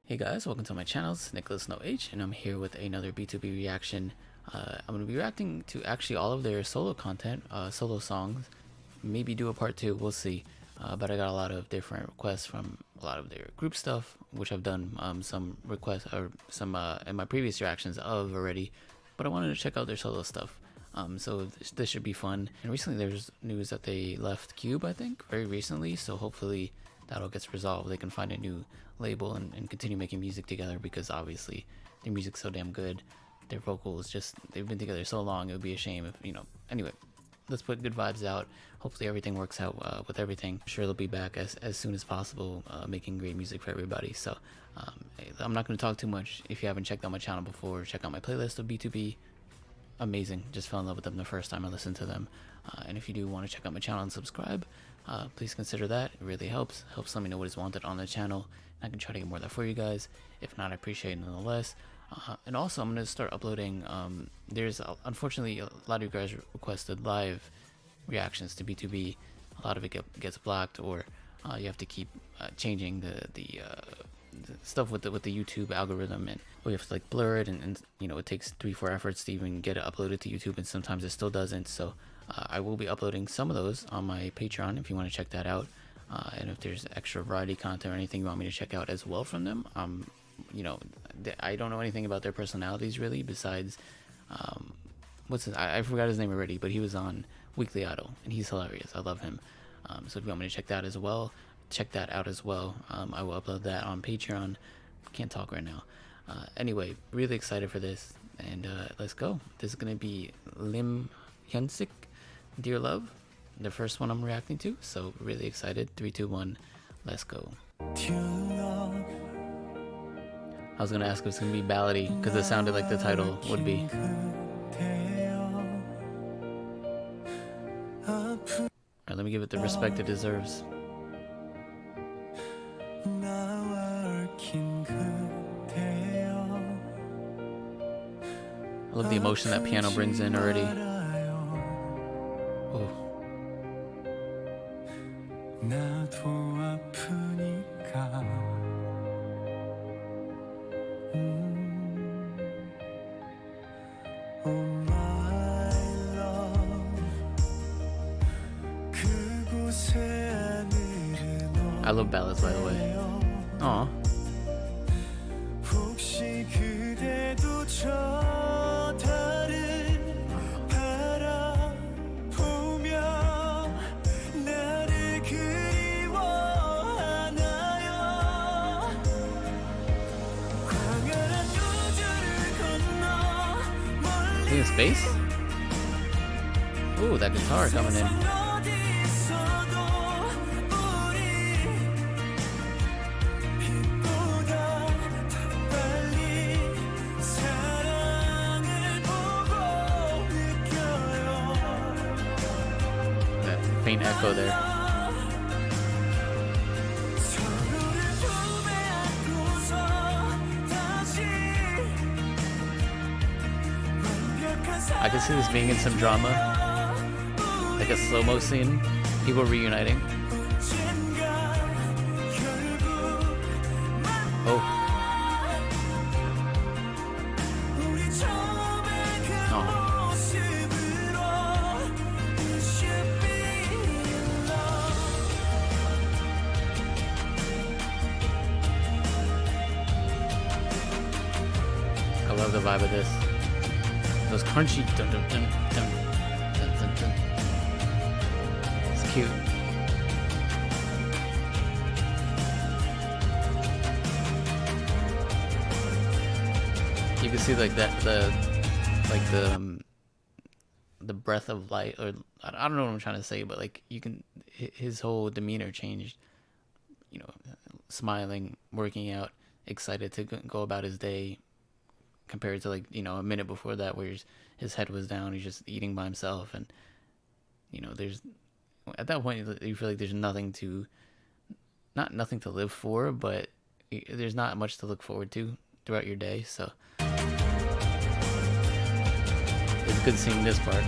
Hey guys, welcome to my channel. It's Nicholas No H, and I'm here with another BTOB reaction. I'm going to be reacting to actually all of their solo content, solo songs. Maybe do a part 2, we'll see. But I got a lot of different requests from a lot of their group stuff, which I've done some requests or some in my previous reactions of already. But I wanted to check out their solo stuff. So this should be fun. And recently there's news that they left Cube, I think, very recently. So hopefully that all gets resolved. They can find a new label and continue making music together, because obviously their music's so damn good. Their vocals just, they've been together so long, it would be a shame if, anyway, let's put good vibes out. Hopefully everything works out with everything. I'm sure they'll be back as soon as possible, making great music for everybody. So I'm not going to talk too much. If you haven't checked out my channel before, check out my playlist of BTOB. Amazing. Just fell in love with them the first time I listened to them. And if you do want to check out my channel and subscribe, please consider that. It really helps let me know what is wanted on the channel. I can try to get more of that for you guys. If not, I appreciate it nonetheless. And also I'm going to start uploading, there's unfortunately a lot of you guys requested live reactions to BTOB. A lot of it gets blocked, or you have to keep changing the stuff with the YouTube algorithm, and we have to like blur it, and it takes 3-4 efforts to even get it uploaded to YouTube, and sometimes it still doesn't. So I will be uploading some of those on my Patreon if you want to check that out. And if there's extra variety content or anything you want me to check out as well from them, I don't know anything about their personalities really, besides I forgot his name already, but he was on Weekly Idol and he's hilarious. I love him. So if you want me to check that out as well, I will upload that on Patreon. Can't talk right now. Anyway, really excited for this, and let's go. This is gonna be Hyunsik, Dear Love, the first one I'm reacting to, so really excited. 3, 2, 1, let's go. I was gonna ask if it's gonna be ballady, because it sounded like the title would be. Alright, let me give it the respect it deserves. I love the emotion that piano brings in already. Oh. I love ballads, by the way. Aw. In space? Ooh, that guitar coming in. That faint echo there. I can see this being in some drama, like a slow-mo scene, people reuniting. Oh. Oh. I love the vibe of this. Those crunchy dun dun dun dun dun dun dun. It's cute. You can see like that, the breath of light, or I don't know what I'm trying to say, but like you can, his whole demeanor changed. Smiling, working out, excited to go about his day. Compared to a minute before that, where his head was down, he's just eating by himself, and there's, at that point you feel like there's nothing to live for, but there's not much to look forward to throughout your day. So it's good seeing this part.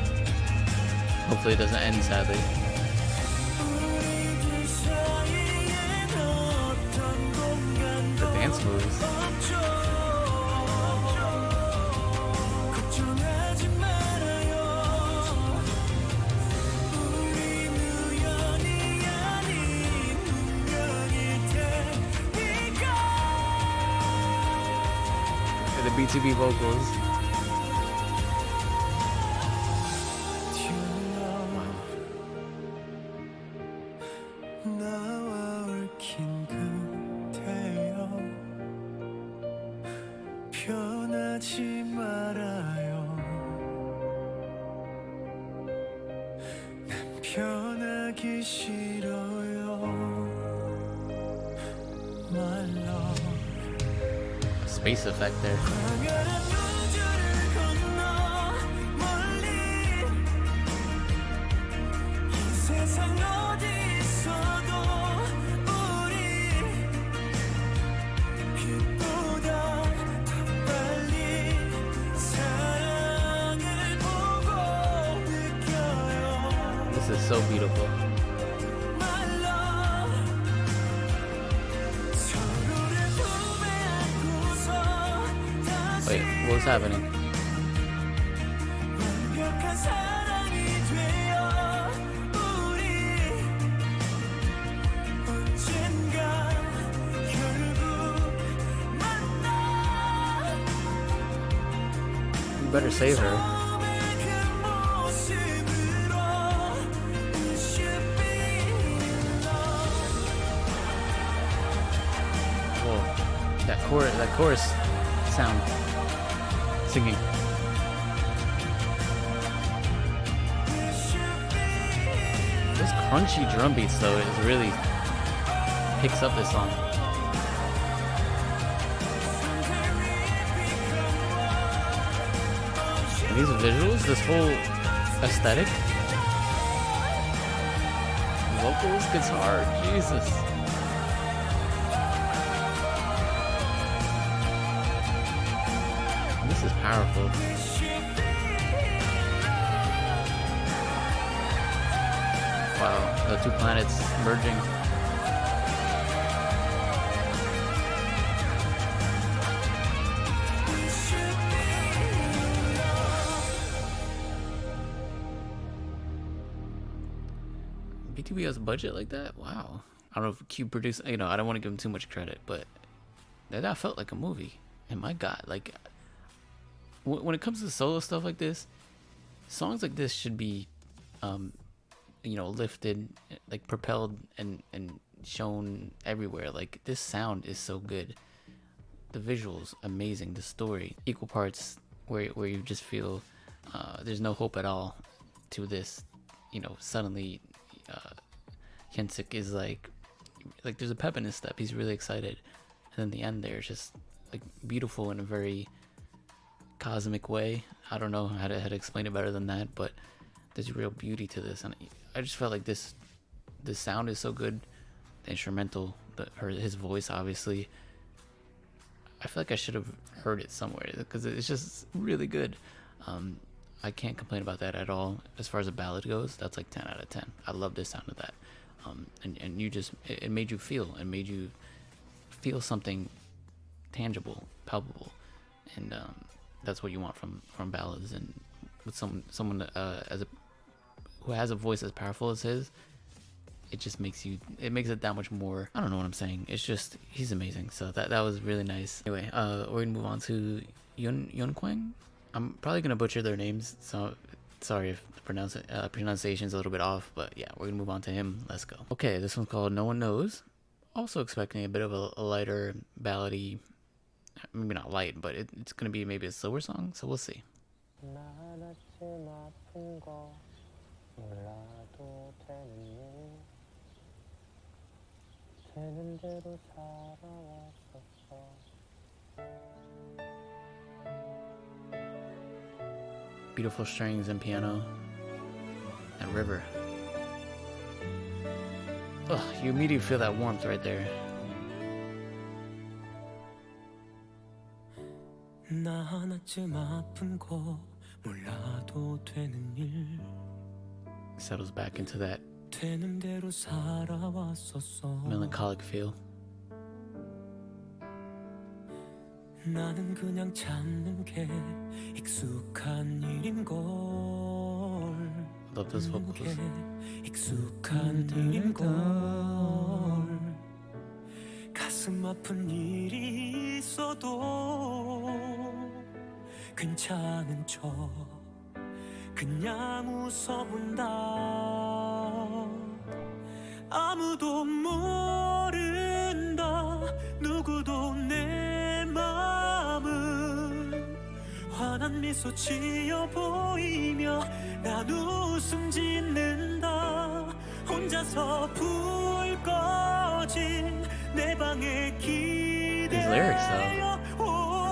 Hopefully it doesn't end sadly. dance moves. The BTOB vocals. Space effect there. This is so beautiful. Wait, what's happening? You better save her. Whoa, that chorus sound. Singing. Those crunchy drum beats though is really picks up this song. And these visuals, this whole aesthetic, vocals, guitar, Jesus. This is powerful. Wow, the two planets merging. BTOB has a budget like that? Wow. I don't know if Cube produced, I don't want to give him too much credit, but that felt like a movie. And my God, like, when it comes to solo stuff like this, songs like this should be, lifted, like propelled and shown everywhere. Like, this sound is so good. The visuals, amazing. The story, equal parts where you just feel there's no hope at all to this. Suddenly Hyunsik is like there's a pep in his step. He's really excited. And then the end there is just like beautiful in a very cosmic way. I don't know how to explain it better than that, but there's real beauty to this, and I just felt like this sound is so good. The instrumental, his voice, obviously. I feel like I should have heard it somewhere because it's just really good. I can't complain about that at all. As far as a ballad goes, that's like 10 out of 10. I love the sound of that. And you just, it made you feel something tangible, palpable, and that's what you want from ballads. And with someone who has a voice as powerful as his, it just makes it that much more. I don't know what I'm saying. It's just, he's amazing. So that was really nice. Anyway, we're gonna move on to Eunkwang. I'm probably gonna butcher their names, so sorry if the pronunciation's a little bit off, but yeah, we're gonna move on to him. Let's go. Okay, this one's called No One Knows. Also expecting a bit of a lighter ballady, maybe not light, but it's gonna be maybe a slower song, so we'll see. Beautiful strings and piano and river. Ugh, you immediately feel that warmth right there. Settles back into that melancholic feel. 나는 그냥 참는 게 익숙한 일인걸. Love those vocals. 익숙한 일인걸. 가슴 아픈 일이 있어도 괜찮은 척 그냥 웃어본다. 아무도 모른다. 누구도 내 마음은 환한 미소 지어 보이며 난 웃음 짓는다. 혼자서 불 꺼진 내 방에 기대어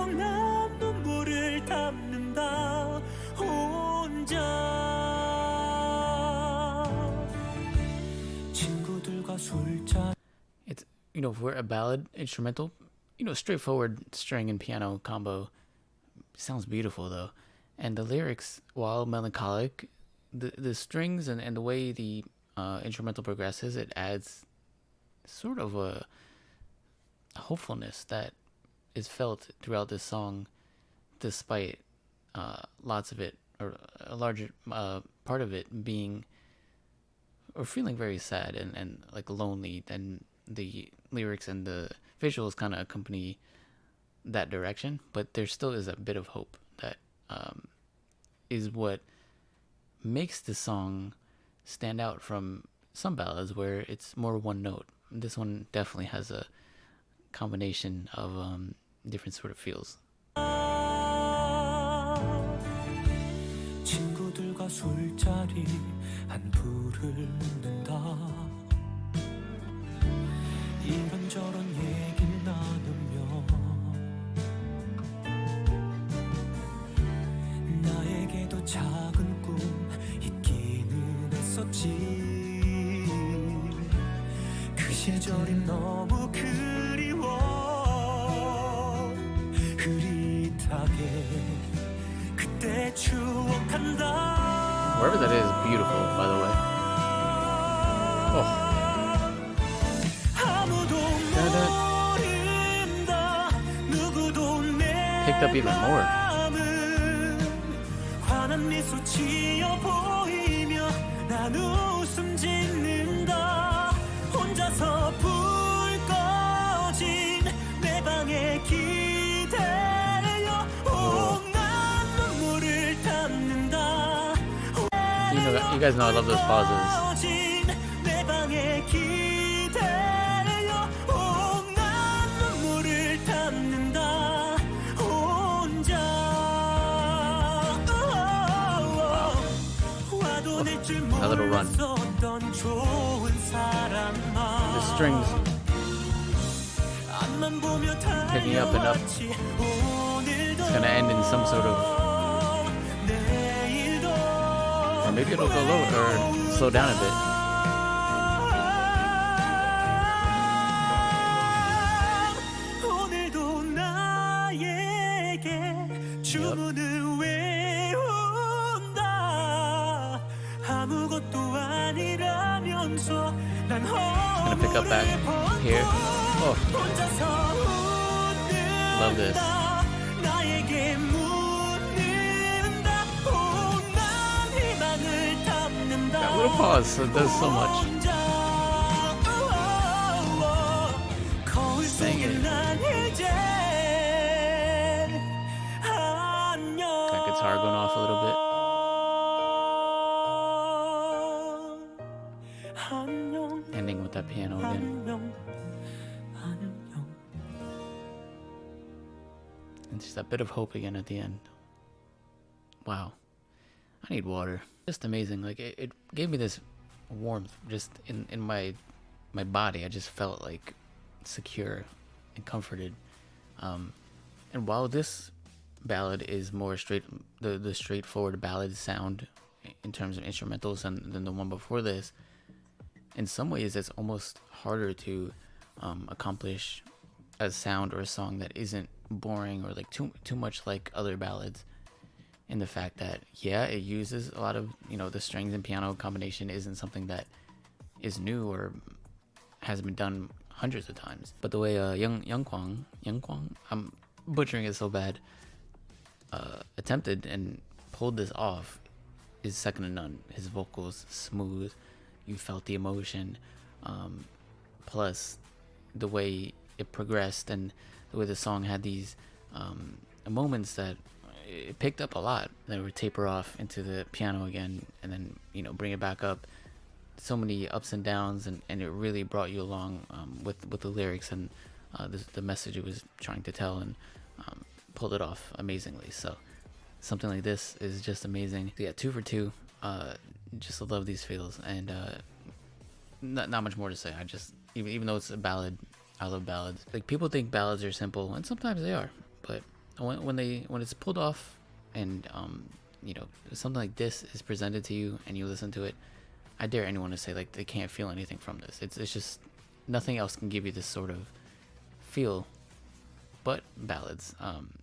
난 눈물을 담는다. 혼자 친구들과 술자. It's, you know, for a ballad instrumental, you know, straightforward string and piano combo sounds beautiful though. And the lyrics, while melancholic, the strings and the way the instrumental progresses, it adds sort of a hopefulness that is felt throughout this song, despite lots of it, or a larger part of it being, or feeling very sad and like lonely. And the lyrics and the visuals kind of accompany that direction, but there still is a bit of hope that is what makes the song stand out from some ballads where it's more one note. This one definitely has a combination of different sort of feels. 친구들과 술자리 한 불을 는다. 이런저런 얘기를 나누며 나에게도 작은 꿈 있기는 했었지. 그 시절이 너무 그리워. 흐릿하게 그때 추억한다. Wherever that is beautiful, by the way. Oh. Picked up even more. 미소 지어 보이며 난 웃음 짓는다. 혼자서 불 꺼진 내 방에 기대어 난 눈물을 담는다. You guys know I love those pauses. 내 방에 기대어 난 눈물을 담는다. 혼자 A little run. The strings picking up and up. It's gonna end in some sort of, or maybe it'll go low or slow down a bit. Gonna pick up back here. Oh, love this. That little pause does so much. Dang it. That guitar going off a little bit. Ending with that piano again. And just that bit of hope again at the end. Wow. I need water. Just amazing. Like it gave me this warmth just in my body. I just felt like secure and comforted. And while this ballad is more the straightforward ballad sound in terms of instrumentals than the one before this, in some ways it's almost harder to accomplish a sound or a song that isn't boring or like too much like other ballads, in the fact that it uses a lot of, the strings and piano combination isn't something that is new or has been done hundreds of times, but the way Eunkwang, I'm butchering it so bad, attempted and pulled this off is second to none. His vocals smooth, you felt the emotion, plus the way it progressed and the way the song had these moments that it picked up a lot. They would taper off into the piano again and then, you know, bring it back up. So many ups and downs, and it really brought you along with the lyrics and the message it was trying to tell, and pulled it off amazingly. So something like this is just amazing. So yeah, 2 for 2. Just love these feels, and not much more to say. I just, even though it's a ballad, I love ballads. Like, people think ballads are simple, and sometimes they are, but when it's pulled off and you know, something like this is presented to you and you listen to it, I dare anyone to say like they can't feel anything from this. It's just nothing else can give you this sort of feel but ballads.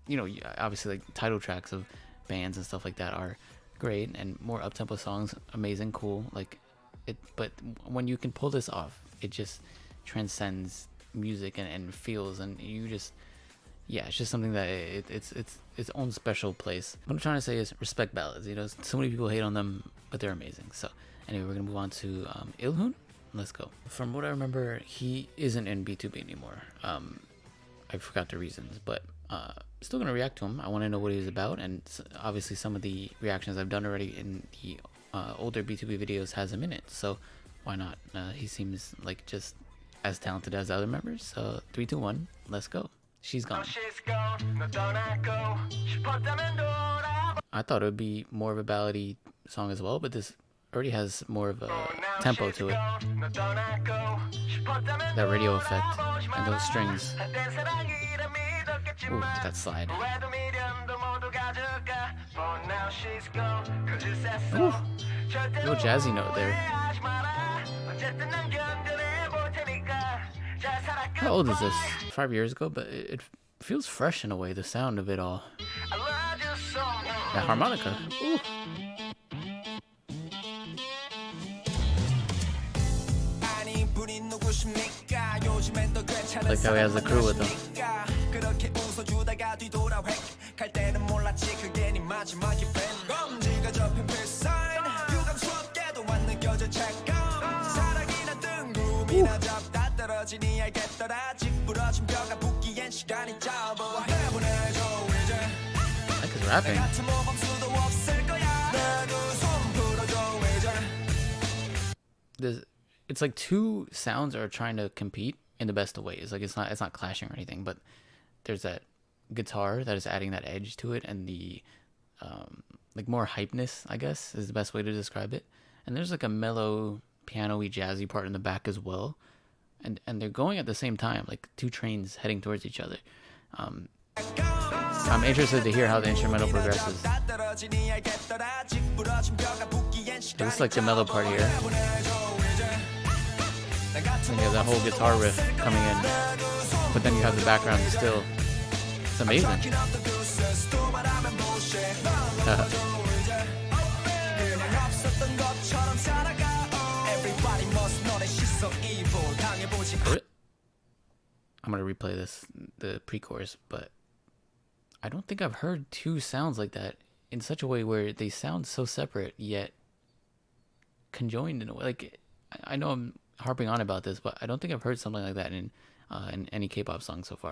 You know, obviously like title tracks of bands and stuff like that are great, and more up-tempo songs, amazing, cool, like it. But when you can pull this off, it just transcends music and feels, and you just, yeah, it's just something that it's its own special place. What I'm trying to say is respect ballads. You know, so many people hate on them, but they're amazing. So anyway, we're gonna move on to Ilhoon. Let's go. From what I remember, he isn't in BTOB anymore. I forgot the reasons, but still gonna react to him. I want to know what he was about, and obviously some of the reactions I've done already in the older BTOB videos has him in it, so why not? He seems like just as talented as the other members. So 3, 2, 1, let's go. She's Gone. I thought it would be more of a ballady song as well, but this already has more of a tempo to it. That radio effect and those strings. Ooh, that slide. Ooh, little jazzy note there. How old is this? 5 years ago, but it feels fresh in a way, the sound of it all. That harmonica. Ooh. Like how he has the crew with him. Ooh. I like his rapping. It's like two sounds are trying to compete in the best of ways. Like it's not clashing or anything, but there's that guitar that is adding that edge to it, and the like more hypeness, I guess, is the best way to describe it. And there's like a mellow, piano-y, jazzy part in the back as well. And they're going at the same time, like two trains heading towards each other. I'm interested to hear how the instrumental progresses. It looks like the mellow part here. And you have that whole guitar riff coming in, but then you have the background still. It's amazing. I'm gonna replay the pre-chorus, but I don't think I've heard two sounds like that in such a way where they sound so separate yet conjoined in a way. Like, I know I'm harping on about this, but I don't think I've heard something like that in any K-pop song so far.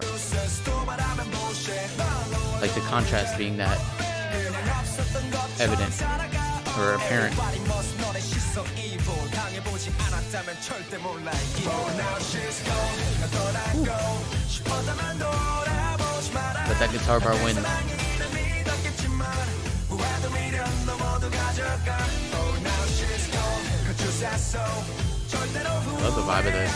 Like the contrast being that evident or apparent. Ooh. Let that guitar bar win. Love the vibe of this.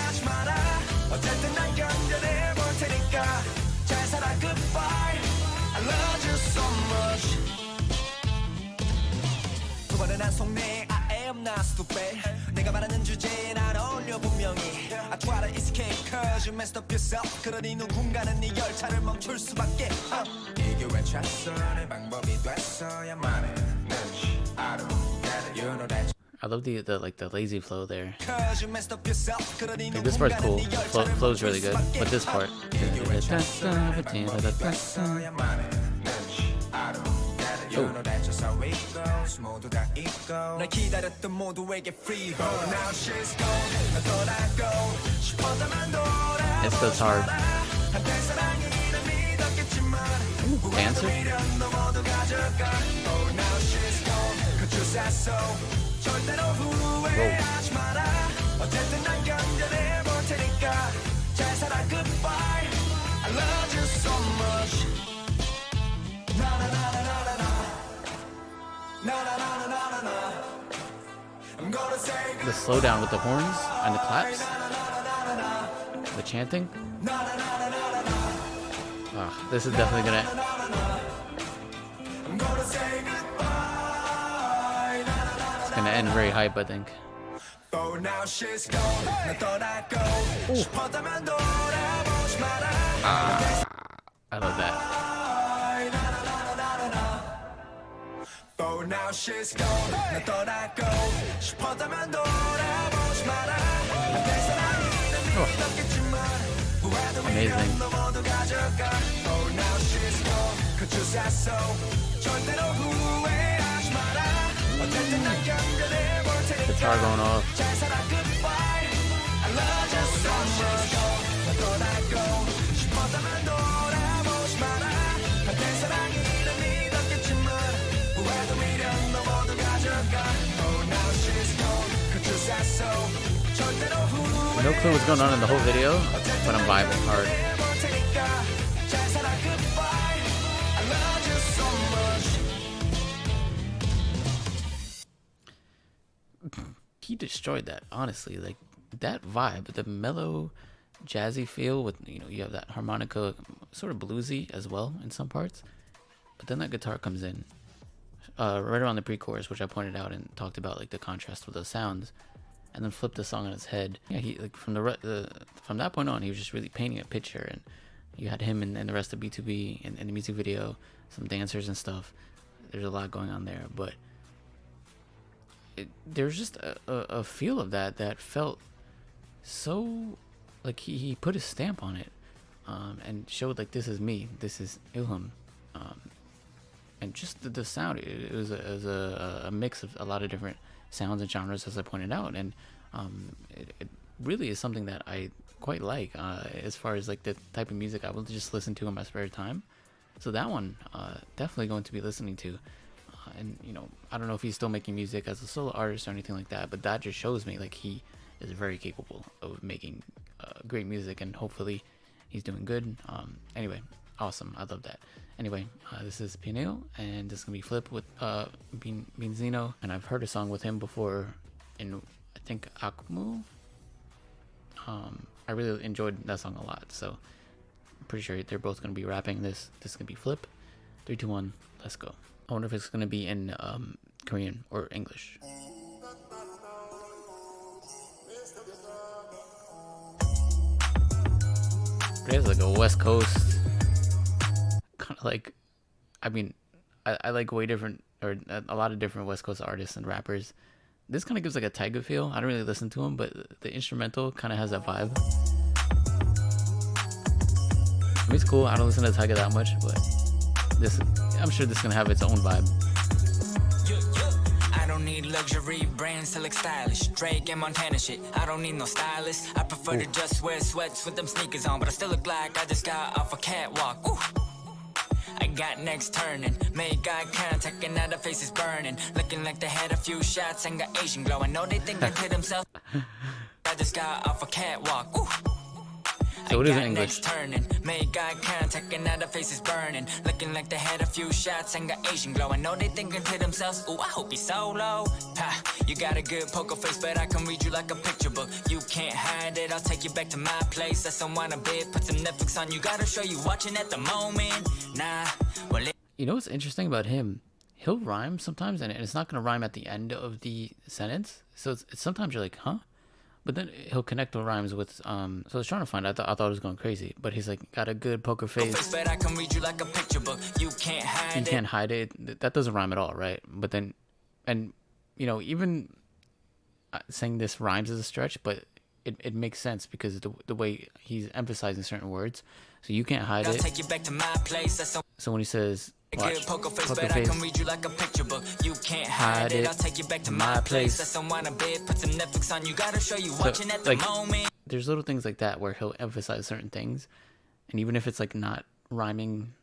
내가 말하는 주제에 난 어울려 분명히 I try to escape cause you messed up yourself 그러니 누군가는 네 열차를 멈출 수밖에 이게 왜 찼어 내 방법이 됐어야만 해 I don't get it you know that I love the like the lazy flow there. Cause you messed up yourself. Like, this part's cool. Flow's really good, but this part. It goes hard. Ooh, dancer. The slowdown with the horns and the claps, the chanting. Oh, this is definitely gonna. It's gonna end very hype, I think. I love that. Oh, amazing. Guitar going off. No clue what's going on in the whole video, but I'm vibing hard. He destroyed that, honestly. Like, that vibe, the mellow, jazzy feel with, you know, you have that harmonica, sort of bluesy as well in some parts. But then that guitar comes in, right around the pre-chorus, which I pointed out and talked about, like, the contrast with those sounds. And then flipped the song on its head. Yeah, he like from that point on, he was just really painting a picture, and you had him and the rest of BTOB in the music video, some dancers and stuff. There's a lot going on there, but there's just a feel of that felt so like he put his stamp on it, and showed like, this is me, this is Ilhoon, and just the sound. It was a mix of a lot of different sounds and genres, as I pointed out, and it really is something that I quite like, as far as like the type of music I will just listen to in my spare time. So that one, definitely going to be listening to, and you know, I don't know if he's still making music as a solo artist or anything like that, but that just shows me like he is very capable of making great music, and hopefully he's doing good. Anyway, awesome, I love that. Anyway, this is Peniel, and this is gonna be Flip with Binzino, and I've heard a song with him before in, I think, Akmu. I really enjoyed that song a lot, so I'm pretty sure they're both gonna be rapping this. This is gonna be Flip. 3, 2, 1, let's go. I wonder if it's gonna be in Korean or English. It has like a West Coast kind of like, I mean, I like way different, or a lot of different West Coast artists and rappers. This kind of gives like a Tyga feel. I don't really listen to him, but the instrumental kind of has that vibe. I mean, it's cool. I don't listen to Tyga that much, but this, I'm sure this is gonna have its own vibe. I don't need luxury brands to look stylish. Drake and Montana shit. I don't need no stylist. I prefer to just wear sweats with them sneakers on, but I still look like I just got off a catwalk. Ooh. I got necks turning, made eye contact, and now the face is burning. Looking like they had a few shots and got Asian glow. I know they think they to themselves. I just got off a catwalk. Ooh. So it is in English. Turning, made eye contact, and now the face is burning. Looking like they had a few shots and got Asian glow. I know they thinking to themselves, ooh, I hope he's solo. Ha, you got a good poker face, but I can read you like a picture book. You can't hide it, I'll take you back to my place. I don't want a bed, put some Netflix on. You gotta show you watching at the moment. Nah, well, you know what's interesting about him? He'll rhyme sometimes, and it's not gonna rhyme at the end of the sentence. So it's sometimes you're like, huh? But then he'll connect the rhymes with, so I was trying to find out, I thought it was going crazy, but he's like, got a good poker face. But I can read you like a picture book. You can't hide it. You can't hide it. That doesn't rhyme at all, right? But then, and, you know, even saying this rhymes as a stretch, but it makes sense because the way he's emphasizing certain words, so you can't hide it. Take you back to my place. That's So when he says, watch, poker face, poker but I face, can read you like a picture book. You can't hide it. I'll take you back to my place. That's on a bed. Put some Netflix on. You gotta show you watching at the moment. There's little things like that where he'll emphasize certain things, and even if it's like not rhyming,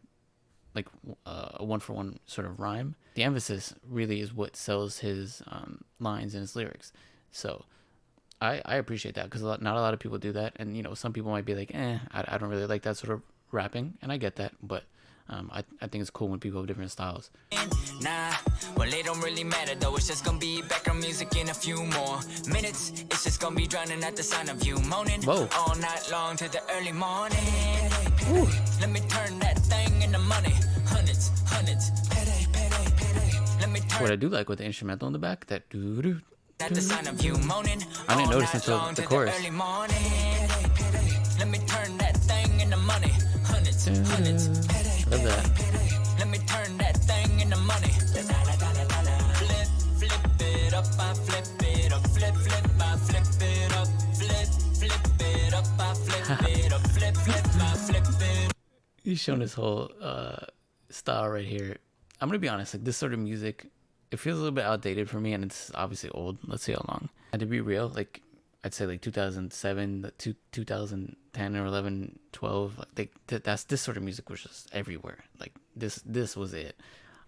like a one-for-one sort of rhyme, the emphasis really is what sells his lines and his lyrics. So I appreciate that because not a lot of people do that, and you know, some people might be like, I don't really like that sort of rapping, and I get that, but I think it's cool when people have different styles. Nah, well it don't really matter though. It's just gonna be background music in a few more minutes. It's just gonna be drowning at the sound of you moaning. Whoa. All night long to the early morning. Ooh. Let me turn that thing into money. Hundreds. Let me turn. What I do like with the instrumental in the back, that doo-doo, At the sound of you moaning. I didn't notice until the chorus. Let me turn that thing into money. Hundreds. Love that. Let me turn that thing into money. Flip it up, I flip it up, flip, I flip it up, flip it up, I flip it up, flip, I flip it. He's showing his whole style right here. I'm gonna be honest, like this sort of music, it feels a little bit outdated for me, and it's obviously old. Let's see how long. And to be real, like I'd say like 2007 to 2010 or 11, 12. Like that's this sort of music was just everywhere. Like this was it.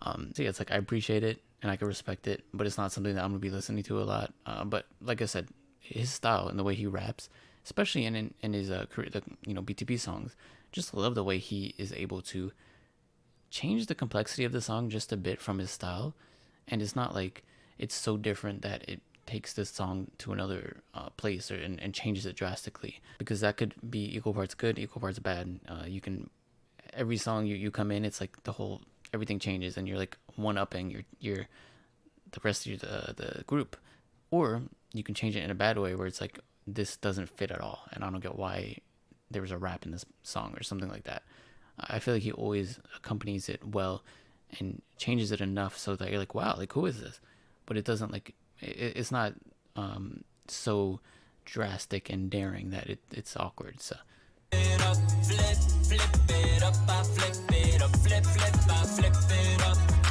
So yeah, it's like I appreciate it and I can respect it, but it's not something that I'm gonna be listening to a lot. But like I said, his style and the way he raps, especially in his career, BTOB songs, just love the way he is able to change the complexity of the song just a bit from his style. And it's not like it's so different that it takes this song to another place and changes it drastically, because that could be equal parts good, equal parts bad. You can, every song you come in, it's like everything changes and you're like one-upping your the rest of the group. Or you can change it in a bad way where it's like, this doesn't fit at all and I don't get why there was a rap in this song or something like that. I feel like he always accompanies it well and changes it enough so that you're like, wow, like who is this? But it doesn't like, it's not so drastic and daring that it's awkward. So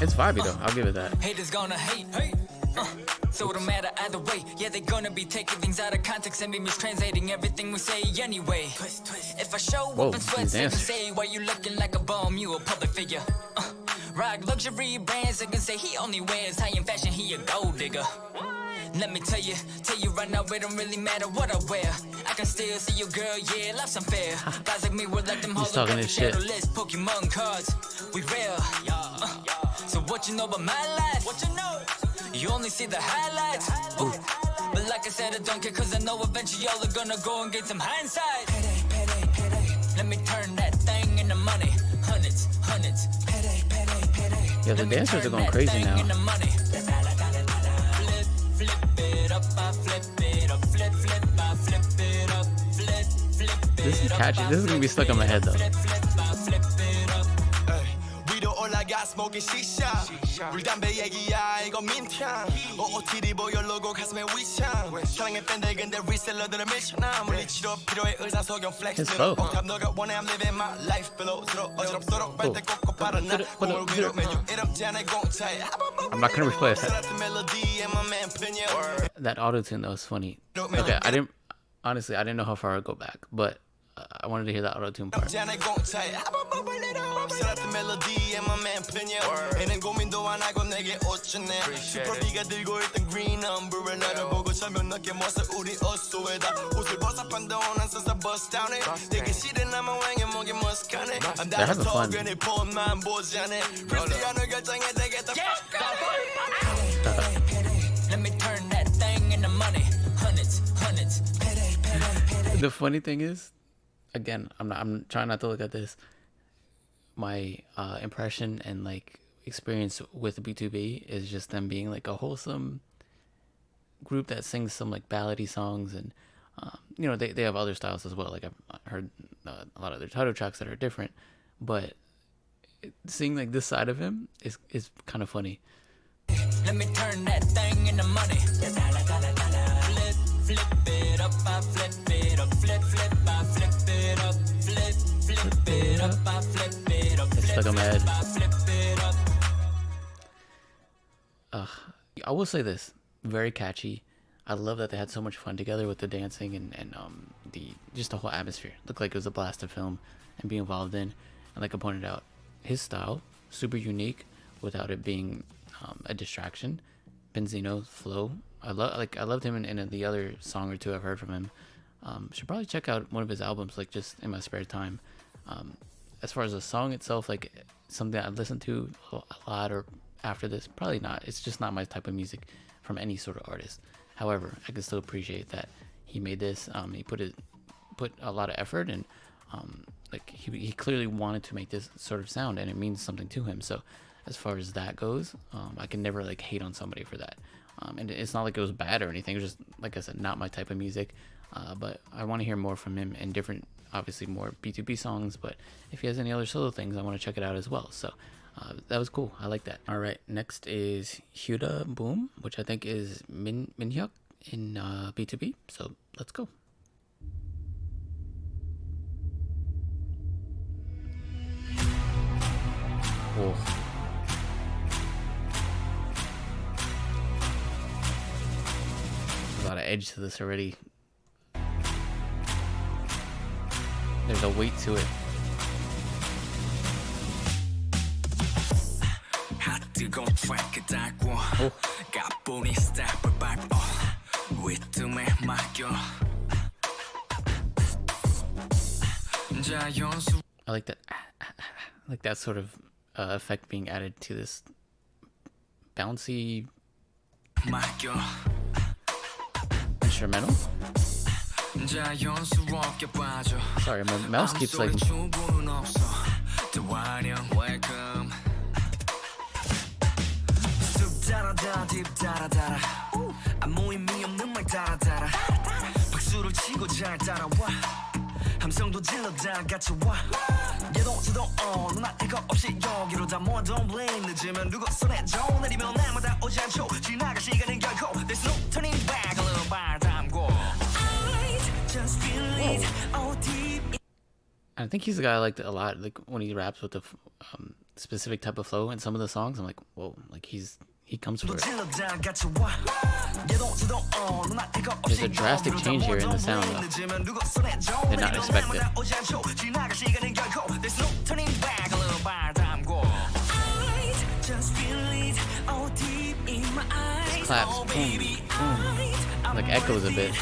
it's vibey though, I'll give it that. Haters gonna hate. So it don't matter either way. Yeah, they're gonna be taking things out of context and be mistranslating everything we say anyway. If I show up in sweats, they can say, why you looking like a bum? You a public figure. Rock luxury brands, they can say he only wears high in fashion, he a gold digger. Let me tell you right now, it don't really matter what I wear. I can still see your girl, yeah, life's unfair. Guys like me, we're like them holographic shadowless Pokemon cards. We rare. So what you know about my life? What you know? You only see the highlights. But like I said, I don't care, cause I know eventually y'all are gonna go and get some hindsight. Let me turn that thing into money. Hundreds. Yeah, the dancers are going crazy now. This is catchy. This is gonna be stuck in my head though. 올라가 smoking shisha 물담배 얘기야 이거 민탕 OOTD 보여 로고 가슴에 위창 사랑의 밴드 근데 리셀러들은 밀쳐나 물리치료 필요해 의사 속용 플렉스로 옥탑 너가 원해 I'm living my life below스러 어지럽도록 빨대 꽂고 바라나 꿈을 위로 매주 이름지 않을 공차에 I'm not gonna replace that. That auto-tune though was funny. Okay, I didn't know how far I'd go back, but I wanted to hear that auto-tune part. They're having fun. Let me turn that thing into money. Hundreds. The funny thing is, again, I'm trying not to look at this. My impression and like experience with BTOB is just them being like a wholesome group that sings some like ballady songs, and they have other styles as well. Like I've heard a lot of their title tracks that are different, but seeing like this side of him is kind of funny. Let me turn that thing into money. flip it up, I flip it up, flip, I flip it up, flip it up, I flip it up, it's like I'm mad. I flip it up. I will say this, very catchy. I love that they had so much fun together with the dancing and just the whole atmosphere. Looked like it was a blast to film and be involved in. And like I pointed out, his style, super unique without it being a distraction. Benzino's flow, I loved him in the other song or two I've heard from him. Should probably check out one of his albums, like just in my spare time. As far as the song itself, like something I'd listen to a lot or after this, probably not. It's just not my type of music from any sort of artist. However, I can still appreciate that he made this. He put a lot of effort, and like he clearly wanted to make this sort of sound, and it means something to him. So as far as that goes, I can never like hate on somebody for that. And it's not like it was bad or anything. It was just, like I said, not my type of music. But I want to hear more from him in different, obviously more B2B songs. But if he has any other solo things, I want to check it out as well. So that was cool. I like that. All right, next is HUTA Boom, which I think is Minhyuk in B2B. So let's go. Whoa. A lot of edge to this already. There's a weight to it. Oh. I like that. I like that sort of effect being added to this bouncy instrumental. Sorry, my mouse keeps like I think he's the guy I liked a lot. Like when he raps with the specific type of flow in some of the songs, I'm like, whoa, like he comes for it. There's a drastic change here in the sound, though. Did not expect it. This claps, boom, boom, like echoes a bit.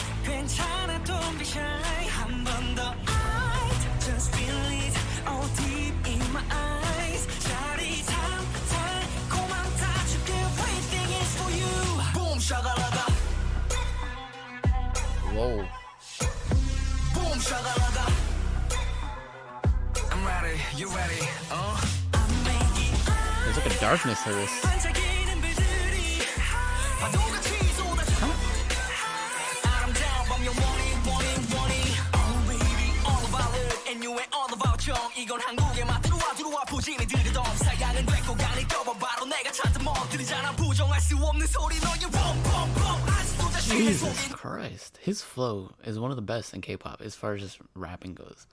Whoa. I'm ready, you ready? There's like a darkness to this. Jesus Christ. His flow is one of the best in K-pop as far as just rapping goes.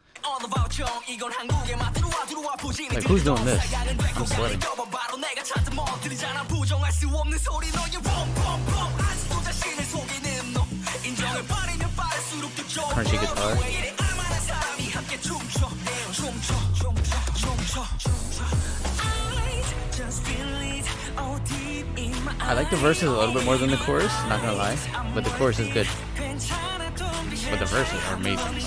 Like, who's doing this? I'm sweating. Crunchy guitar. I like the verses a little bit more than the chorus, not gonna lie, but the chorus is good. But the verses are amazing. Like,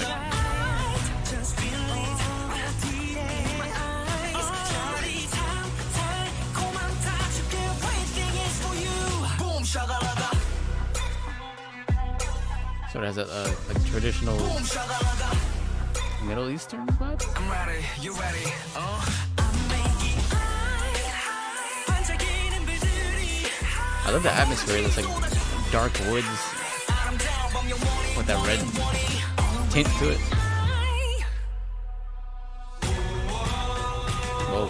so it has a like traditional Middle Eastern vibe. I'm ready, you ready? I love the atmosphere. It's like dark woods with that red tint to it. Whoa.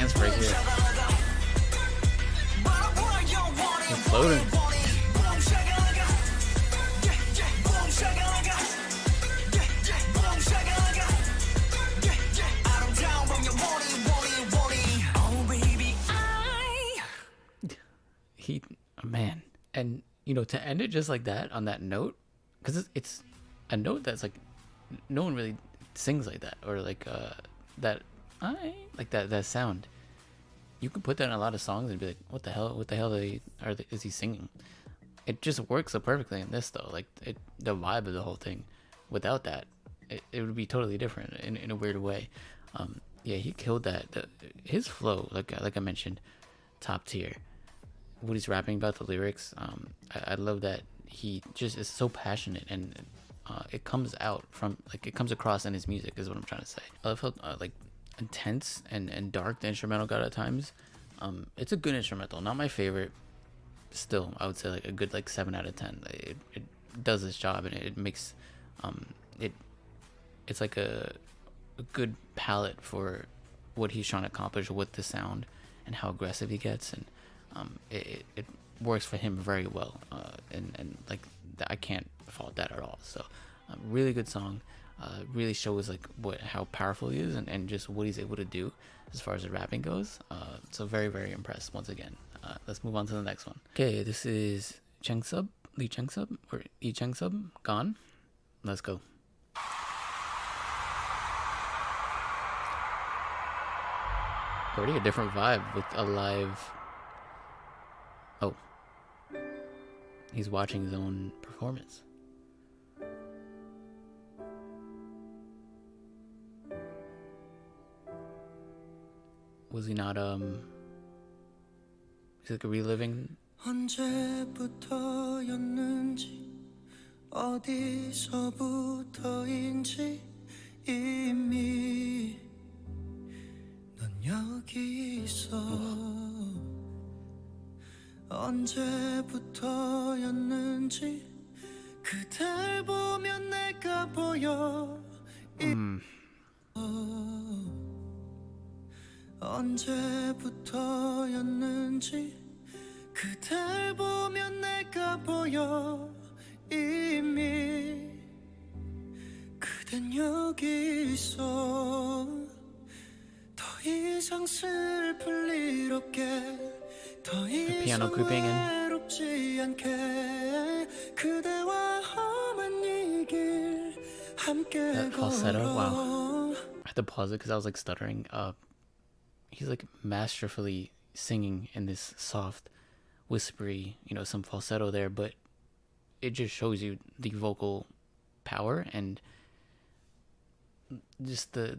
dance break here. He's floating. Man, and you know, to end it just like that on that note, because it's a note that's like no one really sings like that, or like that that sound. You could put that in a lot of songs and be like, what the hell is he singing? It just works so perfectly in this though. Like the vibe of the whole thing, without that, it would be totally different in a weird way. Yeah, he killed that. His flow, like I mentioned, top tier. What he's rapping about, the lyrics, I love that he just is so passionate, and it comes out from, like, it comes across in his music is what I'm trying to say. I love how like intense and dark the instrumental got at times. It's a good instrumental, not my favorite. Still, I would say like a good like 7 out of 10. It does its job, and it makes it's like a good palette for what he's trying to accomplish with the sound and how aggressive he gets, and it works for him very well, and like I can't fault that at all. So really good song, really shows like how powerful he is, and just what he's able to do as far as the rapping goes. So very, very impressed once again. Let's move on to the next one. Okay, this is Changsub, Lee Changsub, or E Changsub, Gone. Let's go. Already a different vibe with a live. Oh, he's watching his own performance. Was he not he's like reliving? 언제부터였는지 어디서부터인지 이미 넌 여기 있어. 언제부터였는지 그댈 보면 내가 보여. 언제부터였는지 그댈 보면 내가 보여. 이미 그댄 여기 있어. 더 이상 슬플 일 없게, 더 이상 외롭지 않게 그대와 험한 이 길 함께 falsetto, wow. I had to pause it because I was like stuttering. He's like masterfully singing in this soft, whispery, you know, some falsetto there, but it just shows you the vocal power and just the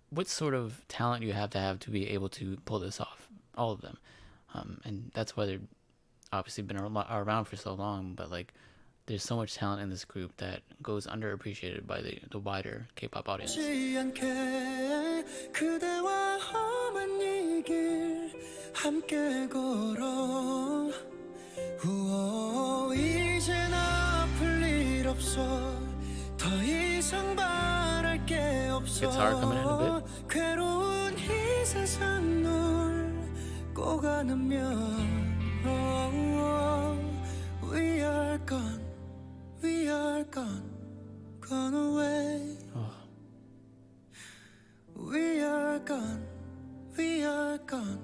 what sort of talent you have to be able to pull this off. All of them, and that's why they've obviously been around for so long. But like, there's so much talent in this group that goes underappreciated by the wider K-pop audience. 그대와 험한 이 길 함께 걸어. 이젠 아플 일 없어. 더 이상 바랄 게 없어. Guitar coming in a bit. 괴로운 이 세상 널 꼭 안으면 we are gone, we are gone, gone away. We are gone, we are gone,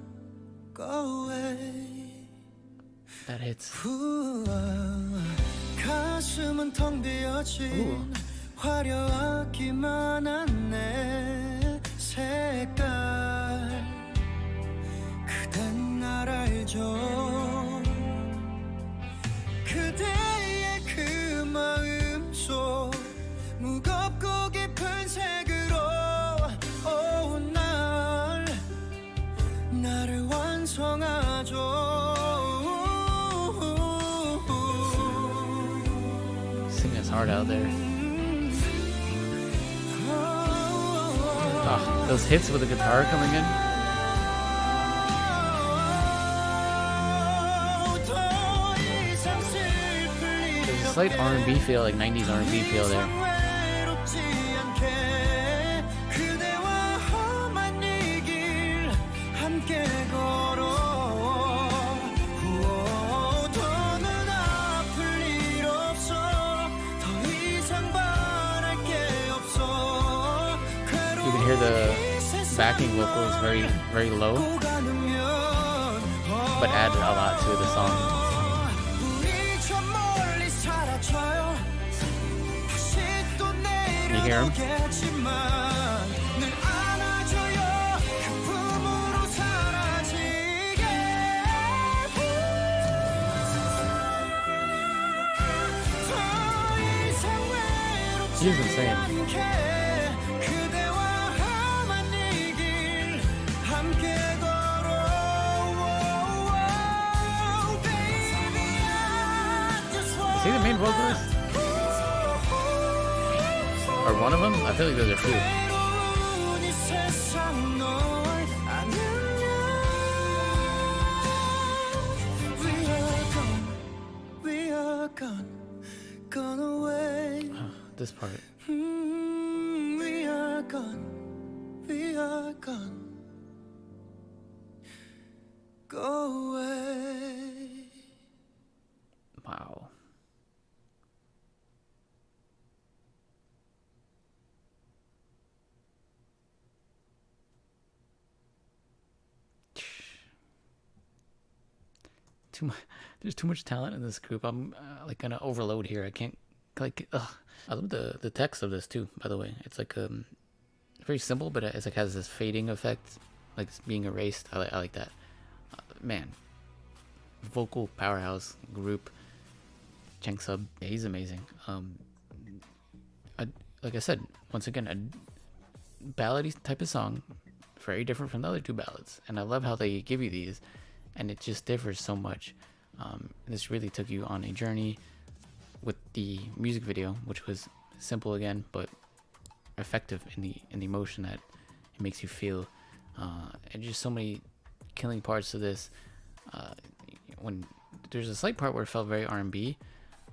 go away. That hits. 가슴은 텅 비어진 화려하기만 한 내 색깔. 그댄 날 알죠. 그대의 그 마음 속 무겁고 깊은 색으로 나를 완성하죠. Singing his heart out there. Those hits with the guitar coming in. There's a slight R&B feel, like 90s R&B feel there. 함께 걸어 더는 아플 일 없어 더 이상 바랄 게 없어 You can hear the backing vocals very low, but added a lot to the song. You hear him? He's insane. Is he the main vocalist? Or one of them? I feel like there's a few. This part. We are gone. We are gone. Go away. Wow. There's too much talent in this group. I'm like gonna overload here. I can't like. I love the text of this too. By the way, it's like very simple, but it's like has this fading effect, like it's being erased. I like that. Man, vocal powerhouse group. Changsub, yeah, he's amazing. Like I said, once again, a ballady type of song, very different from the other two ballads, and I love how they give you these, and it just differs so much. This really took you on a journey with the music video, which was simple again, but effective in the emotion that it makes you feel, and just so many killing parts to this. When there's a slight part where it felt very R&B,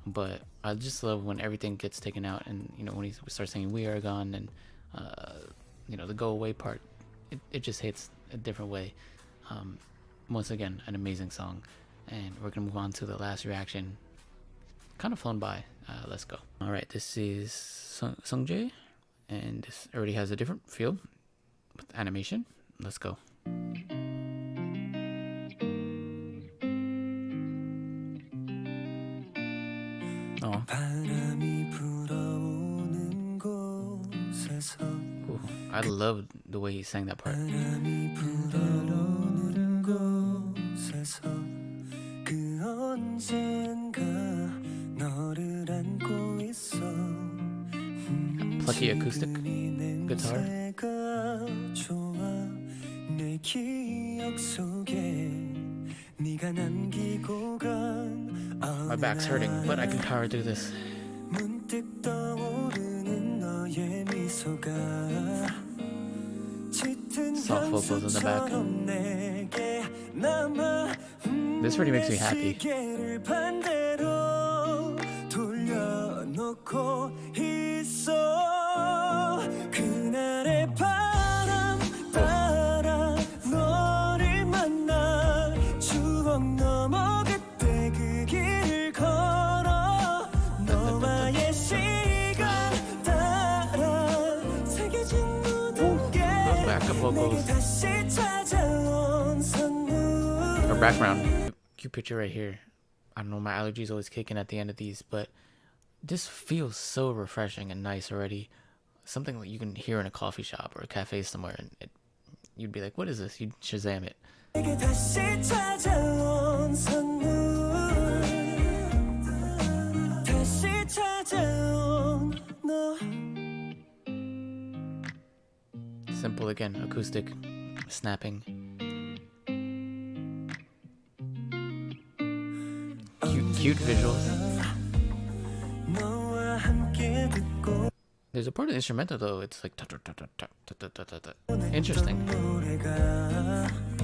but I just love when everything gets taken out, and you know, when he starts saying "we are gone" and you know, the "go away" part, it just hits a different way. Once again, an amazing song, and we're gonna move on to the last reaction. Kind of flown by. Let's go. All right, this is Sungjae, and this already has a different feel with animation. Let's go. Oh. Ooh, I love the way he sang that part. Plucky acoustic guitar. My back's hurting, but I can power through this. Soft vocals in the back. This really makes me happy. Vocals or background. Cute picture right here. I don't know, my allergies always kicking at the end of these, but this feels so refreshing and nice already. Something that you can hear in a coffee shop or a cafe somewhere, and you'd be like, "What is this?" You'd Shazam it. Simple again, acoustic, snapping. Cute visuals. There's a part of the instrumental though, it's like interesting.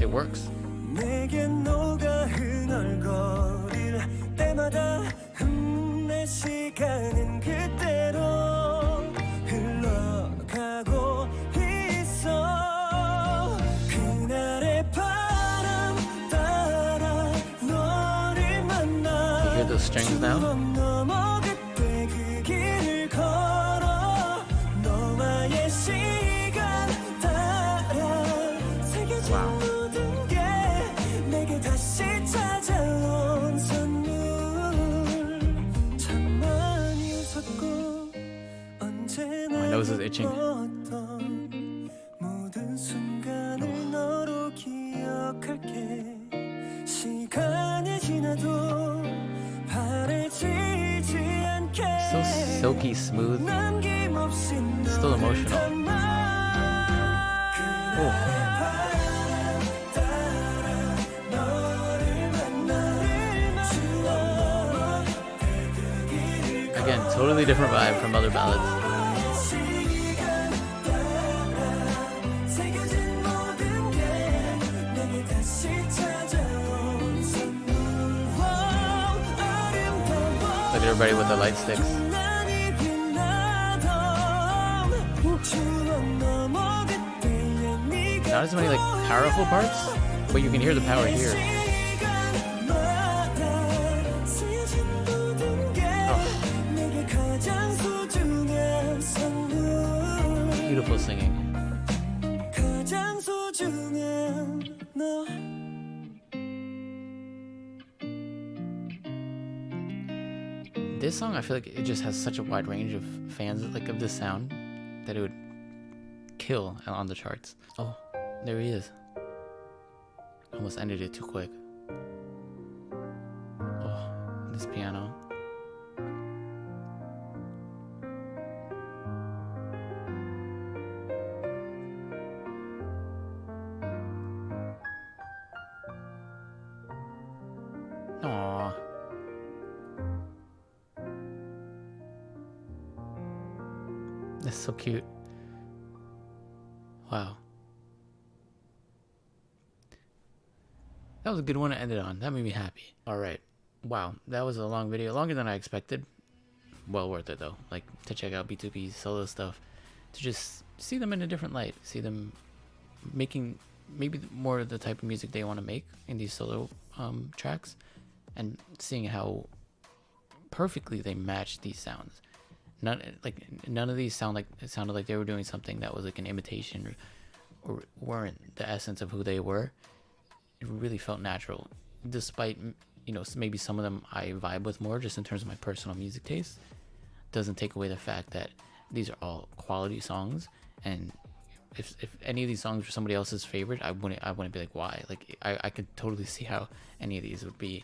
It works. the strings now. Wow. My nose is itching. So silky smooth. Still emotional. Oh. Again, totally different vibe from other ballads. Look at everybody with the light sticks. Not as many like powerful parts, but you can hear the power here. Oh. Beautiful singing. This song, I feel like it just has such a wide range of fans like of this sound that it would kill on the charts. Oh, there he is. Almost ended it too quick. Oh, this piano. Aww. That's so cute. Wow. That was a good one to end it on. That made me happy. Alright. Wow. That was a long video. Longer than I expected. Well worth it though. Like to check out BTOB's solo stuff. To just see them in a different light. See them making maybe more of the type of music they want to make in these solo tracks. And seeing how perfectly they match these sounds. None of these sounded like they were doing something that was like an imitation or weren't the essence of who they were. It really felt natural, despite, you know, maybe some of them I vibe with more just in terms of my personal music taste. Doesn't take away the fact that these are all quality songs, and if any of these songs were somebody else's favorite, I wouldn't be like, why? Like I could totally see how any of these would be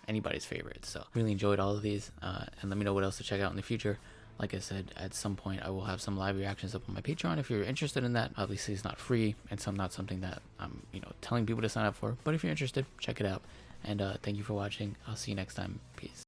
anybody's favorite. So really enjoyed all of these, and let me know what else to check out in the future. Like I said, at some point I will have some live reactions up on my Patreon if you're interested in that. Obviously it's not free and not something that I'm telling people to sign up for, but if you're interested, check it out. And thank you for watching. I'll see you next time. Peace.